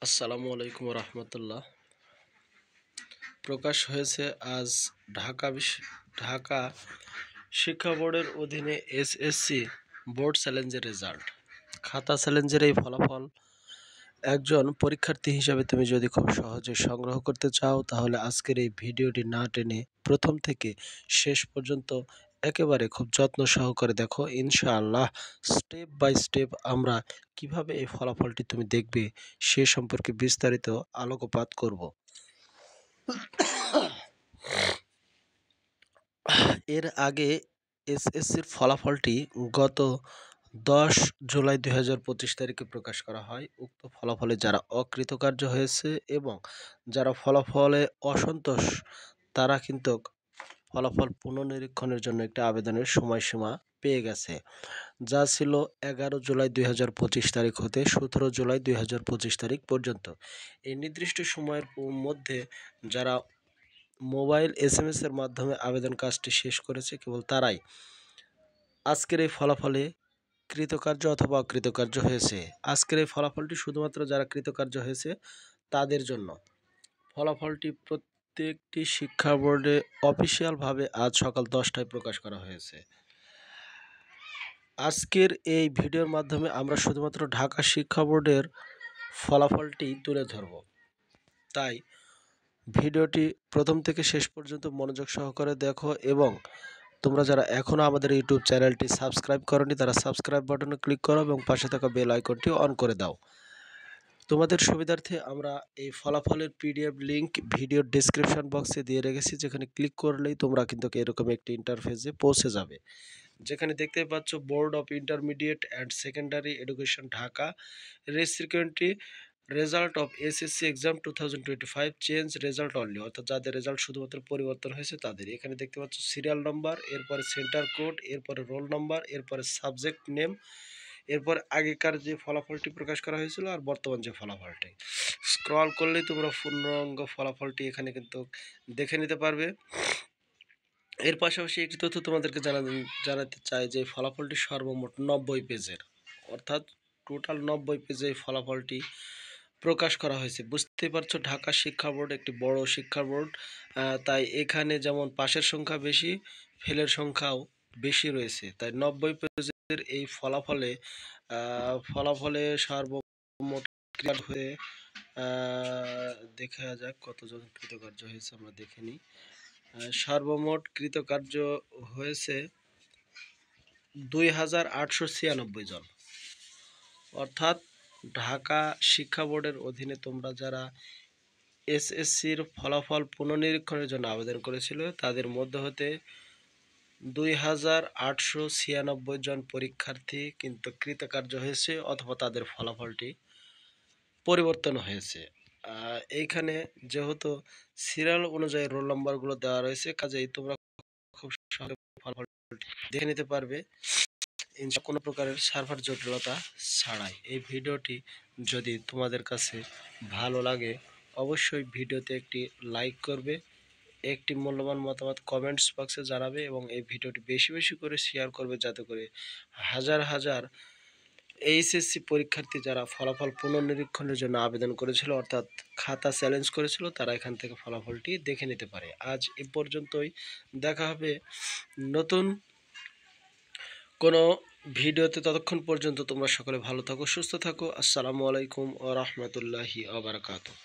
আসসালামু আলাইকুম রহমতুল্লাহ। প্রকাশ হয়েছে আজ ঢাকা শিক্ষা বোর্ডের অধীনে এসএসসি বোর্ড চ্যালেঞ্জের রেজাল্ট। খাতা চ্যালেঞ্জের এই ফলাফল একজন পরীক্ষার্থী হিসাবে তুমি যদি খুব সহজে সংগ্রহ করতে চাও, তাহলে আজকের এই ভিডিওটি না টেনে প্রথম থেকে শেষ পর্যন্ত একেবারে খুব যত্ন সহকারে দেখো। ইনশাআল্লাহ স্টেপ বাই স্টেপ আমরা কিভাবে এই ফলাফলটি তুমি দেখবে সে সম্পর্কে বিস্তারিত আলোকপাত করব। এর আগে এসএসসির ফলাফলটি গত 10 জুলাই 2025 তারিখে প্রকাশ করা হয়। উক্ত ফলাফলে যারা অকৃতকার্য হয়েছে এবং যারা ফলাফলে অসন্তোষ, তারা কিন্তু ফলাফল পুনর্নিরীক্ষণের জন্য একটি আবেদনের সময়সীমা পেয়ে গেছে, যা ছিল 11 জুলাই 2025 তারিখ হতে 17 জুলাই 2025 তারিখ পর্যন্ত। এই নির্দিষ্ট সময়ের মধ্যে যারা মোবাইল SMS এর মাধ্যমে আবেদন কাজটি শেষ করেছে, কেবল তারাই আজকের এই ফলাফলে কৃতকার্য অথবা অকৃতকার্য হয়েছে। আজকের এই ফলাফলটি শুধুমাত্র যারা কৃতকার্য হয়েছে তাদের জন্য। ফলাফলটি প্রত্যেকটি শিক্ষা বোর্ডে অফিসিয়ালভাবে আজ সকাল 10টায় প্রকাশ করা হয়েছে। আজকের এই ভিডিওর মাধ্যমে আমরা শুধুমাত্র ঢাকা শিক্ষা বোর্ডের ফলাফলটি তুলে ধরব। তাই ভিডিওটি প্রথম থেকে শেষ পর্যন্ত মনোযোগ সহকারে দেখো, এবং তোমরা যারা এখনও আমাদের ইউটিউব চ্যানেলটি সাবস্ক্রাইব করোনি, তারা সাবস্ক্রাইব বাটনে ক্লিক করো এবং পাশে থাকা বেল আইকনটি অন করে দাও। তোমাদের সুবিধার্থে আমরা এই ফলাফলের PDF লিঙ্ক ভিডিওর ডেসক্রিপশন বক্সে দিয়ে রেখেছি, যেখানে ক্লিক করলেই তোমরা কিন্তু এরকম একটি ইন্টারফেসে পৌঁছে যাবে, যেখানে দেখতে পাচ্ছ board of intermediate and secondary education Dhaka recently result of SSC exam 2025 change result only, অর্থাৎ যাদের রেজাল্ট শুধুমাত্র পরিবর্তন হয়েছে তাদের। এখানে দেখতে পাচ্ছ সিরিয়াল নাম্বার, এরপরে সেন্টার কোড, এরপরে রোল নাম্বার, এরপরে সাবজেক্ট নেম, এরপর আগেকার যে ফলাফলটি প্রকাশ করা হয়েছিল আর বর্তমান যে ফলাফলটি। স্ক্রল করলেই তোমরা পূর্ণাঙ্গ ফলাফলটি এখানে কিন্তু দেখে নিতে পারবে। এর পাশাপাশি একটি তথ্য তোমাদেরকে জানাতে চাই যে ফলাফলটি সর্বমোট 90 পেজের, অর্থাৎ টোটাল 90 পেজে এই ফলাফলটি প্রকাশ করা হয়েছে। বুঝতেই পারছো ঢাকা শিক্ষা বোর্ড একটি বড় শিক্ষা বোর্ড, তাই এখানে যেমন পাশের সংখ্যা বেশি, ফেলের সংখ্যাও বেশি রয়েছে। তাই 90 পেজের এই ফলাফলে সর্বমোট হয়ে দেখা যাক কতজন কৃতকার্য হয়েছে, আমরা দেখে নিই। সর্বমোট কৃতকার্য হয়েছে 2896 জন, অর্থাৎ ঢাকা শিক্ষা বোর্ডের অধীনে তোমরা যারা SSCর ফলাফল পুনর্নিরীক্ষণের জন্য আবেদন করেছিল, তাদের মধ্যে হতে 2896 জন পরীক্ষার্থী কিন্তু কৃতকার্য হয়েছে, অথবা তাদের ফলাফলটি পরিবর্তন হয়েছে। এইখানে যেহেতু সিরিয়াল অনুযায়ী রোল নাম্বারগুলো দেওয়া রয়েছে, কাজেই তোমরা খুব সহজে ফলাফলটি দেখে নিতে পারবে কোনো প্রকারের সার্ভার জটিলতা ছাড়াই। এই ভিডিওটি যদি তোমাদের কাছে ভালো লাগে, অবশ্যই ভিডিওতে একটি লাইক করবে, একটি মূল্যবান মতামত কমেন্টস বক্সে জানাবে, এবং এই ভিডিওটি বেশি বেশি করে শেয়ার করবে, যাতে করে হাজার হাজার SSC পরীক্ষার্থী যারা ফলাফল পুনর্নিরীক্ষণের জন্য আবেদন করেছিল, অর্থাৎ খাতা চ্যালেঞ্জ করেছিল, তারা এখান থেকে ফলাফলটি দেখে নিতে পারে। আজ এ পর্যন্তই, দেখা হবে নতুন কোনো ভিডিওতে। ততক্ষণ পর্যন্ত তোমরা সকলে ভালো থাকো, সুস্থ থাকো। আসসালামু আলাইকুম ওয়া রাহমাতুল্লাহি ওয়া বারাকাতুহু।